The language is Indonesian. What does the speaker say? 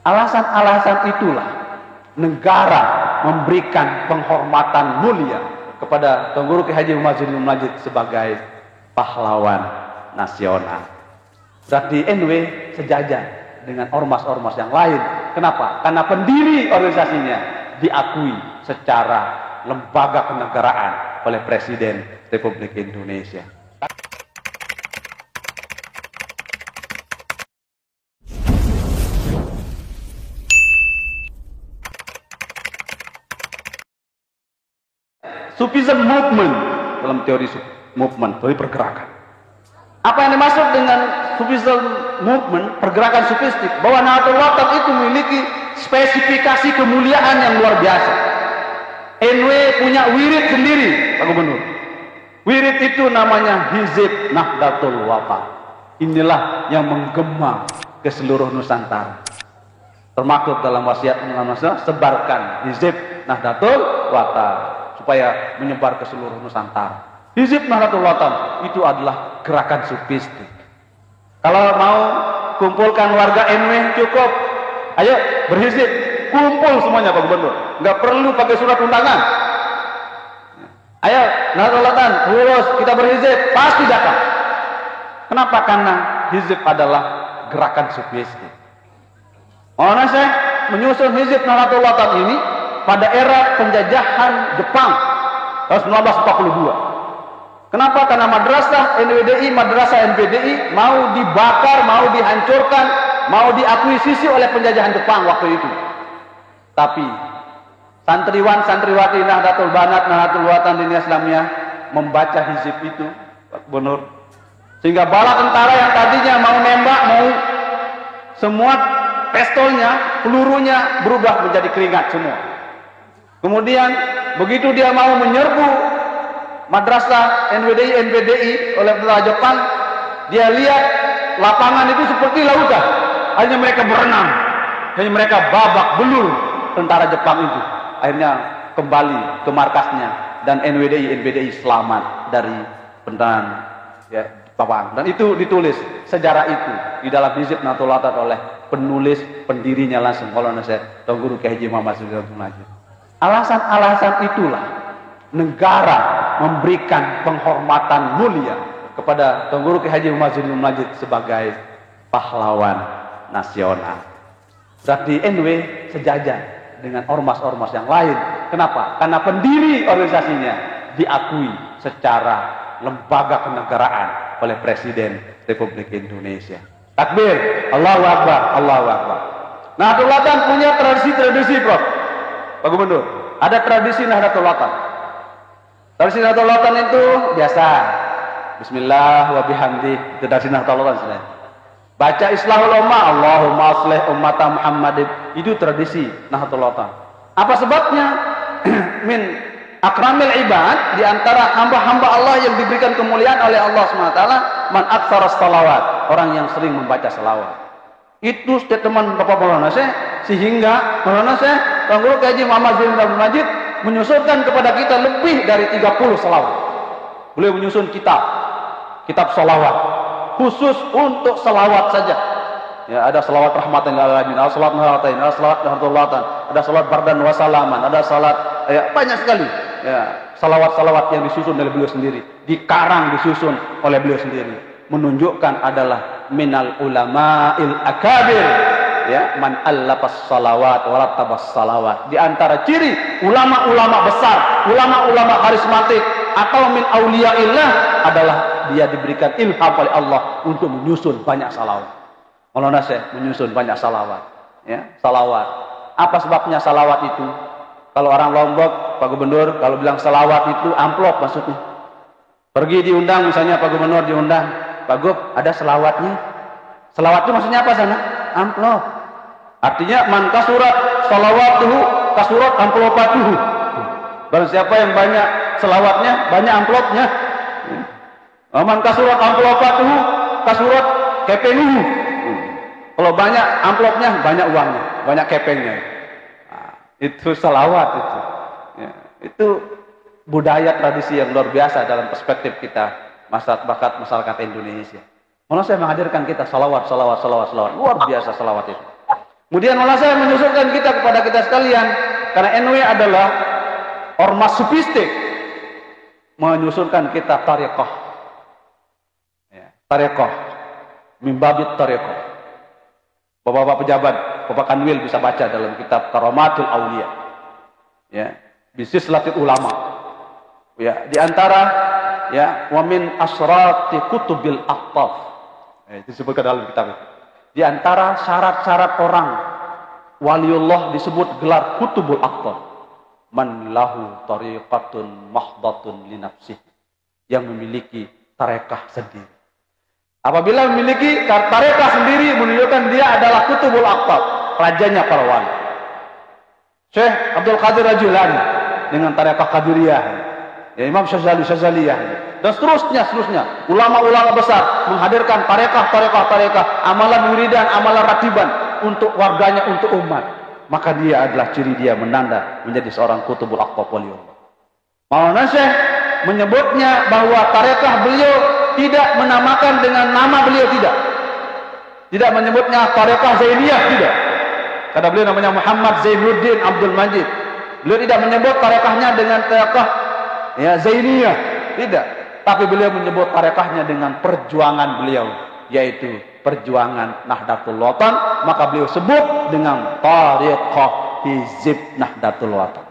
Alasan-alasan itulah negara memberikan penghormatan mulia kepada Tuan Guru Kiai Haji Muhammad Zainul Majid sebagai pahlawan nasional. Berarti NW sejajar dengan ormas-ormas yang lain. Kenapa? Karena pendiri organisasinya diakui secara lembaga kenegaraan oleh Presiden Republik Indonesia. Sufism movement dalam teori movement, teori pergerakan. Apa yang dimaksud dengan Sufism movement, pergerakan sufistik? Bahwa Nahdlatul Ulama itu memiliki spesifikasi kemuliaan yang luar biasa. NW punya wirid sendiri, Pak Gubernur. Wirid itu namanya Hizib Nahdlatul Ulama. Inilah yang menggema ke seluruh Nusantara. Termaktub dalam wasiat Nasional, sebarkan Hizib Nahdlatul Ulama supaya menyebar ke seluruh Nusantara. Hizib Nahdlatul Ulama itu adalah gerakan sufistik. Kalau mau kumpulkan warga NW cukup, ayo berhizib, kumpul semuanya Pak Gubernur. Nggak perlu pakai surat undangan. Ayo Nahdlatul Ulama lulus, kita berhizib, pasti datang. Kenapa? Karena hizib adalah gerakan sufistik. Orang saya menyusun hizib Nahdlatul Ulama ini pada era penjajahan Jepang tahun 1942. Kenapa? Karena madrasah NWDI, madrasah NPDI mau dibakar, mau dihancurkan, mau diakuisisi oleh penjajahan Jepang waktu itu. Tapi santriwan, santriwati Nahdlatul Banat, Nahdlatul Watan Diniyah Islamiyah membaca hizib itu, Pak Gubernur, sehingga bala tentara yang tadinya mau nembak, mau semua pistolnya, pelurunya berubah menjadi keringat semua. Kemudian begitu dia mau menyerbu madrasah NWDI, NPDI oleh tentara Jepang, dia lihat lapangan itu seperti lautan. Hanya mereka berenang, hanya mereka babak belur tentara Jepang itu. Akhirnya kembali ke markasnya dan NWDI, NPDI selamat dari pendanaan ya, Jepang. Dan itu ditulis sejarah itu di dalam hizib Nahdlatul Ulama oleh penulis pendirinya langsung, Maulana Syekh Tuan Guru Kiai Haji Muhammad Zainul Majid. Alasan-alasan itulah negara memberikan penghormatan mulia kepada Tuan Guru Kiai Haji Muhammad Zainul Majid sebagai pahlawan nasional. Berarti NW sejajar dengan ormas-ormas yang lain. Kenapa? Karena pendiri organisasinya diakui secara lembaga kenegaraan oleh Presiden Republik Indonesia. Takbir, Allahu Akbar, Allahu Akbar. Nahdlatul Ulama punya tradisi-tradisi, Prof. Pak Gubernur, ada tradisi Nahdlatul Ulama. Tradisi Nahdlatul Ulama itu biasa. Bismillah wa bihamdi, itu tradisi Nahdlatul Ulama. Baca Islahul Ummah, Allahumma aslih ummata Muhammadin, itu tradisi Nahdlatul Ulama. Apa sebabnya? Min akramil ibad, di antara hamba-hamba Allah yang diberikan kemuliaan oleh Allah SWT, man aktsara shalawat, orang yang sering membaca salawat. Itu statement Bapak Maulana Syekh, sehingga Maulana Syekh Tuan Guru Kiai Haji Muhammad Zainul Majid menyusunkan kepada kita lebih dari 30 salawat. Beliau menyusun kitab salawat khusus untuk salawat saja. Ya, ada salawat rahmatan lil alamin, ada salawat nahratain, ada salawat Nahdlatul Ulama, ada salawat bardan wa salaman, ada salat, ya, banyak sekali. Ya, salawat-salawat yang disusun oleh beliau sendiri, dikarang, disusun oleh beliau sendiri, menunjukkan adalah minal ulama'il akabir, ya, man allafas salawat wa rattabas salawat. Di antara ciri ulama-ulama besar, ulama-ulama karismatik atau min auliyaillah adalah dia diberikan ilham oleh Allah untuk menyusun banyak salawat. Maulana Syekh menyusun banyak salawat, ya, salawat. Apa sebabnya salawat itu? Kalau orang Lombok, Pak Gubernur, kalau bilang salawat itu amplop maksudnya. Pergi diundang misalnya Pak Gubernur diundang, Pak Gub, ada selawatnya. Selawat itu maksudnya apa sana? Amplop. Artinya man kasurat salawatuhu kasurat amplopatuhu. Barang siapa yang banyak selawatnya, banyak amplopnya. Man kasurat amplopatuhu kasurat kepenuhu. Kalau banyak amplopnya, banyak uangnya, banyak kepengnya. Nah, itu salawat itu. Ya, itu budaya tradisi yang luar biasa dalam perspektif kita masyarakat Indonesia. Malah saya menghadirkan kita salawat luar biasa salawat itu. Kemudian malah saya menyusulkan kita kepada kita sekalian, karena NW adalah ormas sufistik, menyusulkan kita tarekoh. Ya, tarekoh, mimbabit tarekoh. Bapak-bapak pejabat, Bapak Kanwil bisa baca dalam kitab Karamatul Aulia. Ya, bisnis latih ulama. Ya, di antara ya, wa min asrati kutubil aqtaf. Ya, disebutkan dalam kitab itu. Di antara syarat-syarat orang waliullah disebut gelar kutubul aqtaf. Man lahu tariqatun mahdatun li nafsihi, yang memiliki tarekah sendiri. Apabila memiliki tarekah sendiri, menunjukkan dia adalah kutubul aqtab, rajanya para wali. Syekh Abdul Qadir Al-Jilani dengan tarekah Qadiriyah, ya, Imam Syazaliyah, dan seterusnya. Ulama-ulama besar menghadirkan tarekah, amalan wiridan, amalan ratiban untuk warganya, untuk umat. Maka dia adalah ciri dia menanda menjadi seorang kutubul aqtab waliullah. Maulana Syekh menyebutnya bahwa tarekah beliau tidak menamakan dengan nama beliau, tidak menyebutnya tarekah Zainiyah, tidak, karena beliau namanya Muhammad Zainuddin Abdul Majid. Beliau tidak menyebut tarekahnya dengan tarekah ya Zainiyah, tidak, tapi beliau menyebut tarekahnya dengan perjuangan beliau, yaitu perjuangan Nahdlatul Watan. Maka beliau sebut dengan tarekah Hizib Nahdlatul Watan.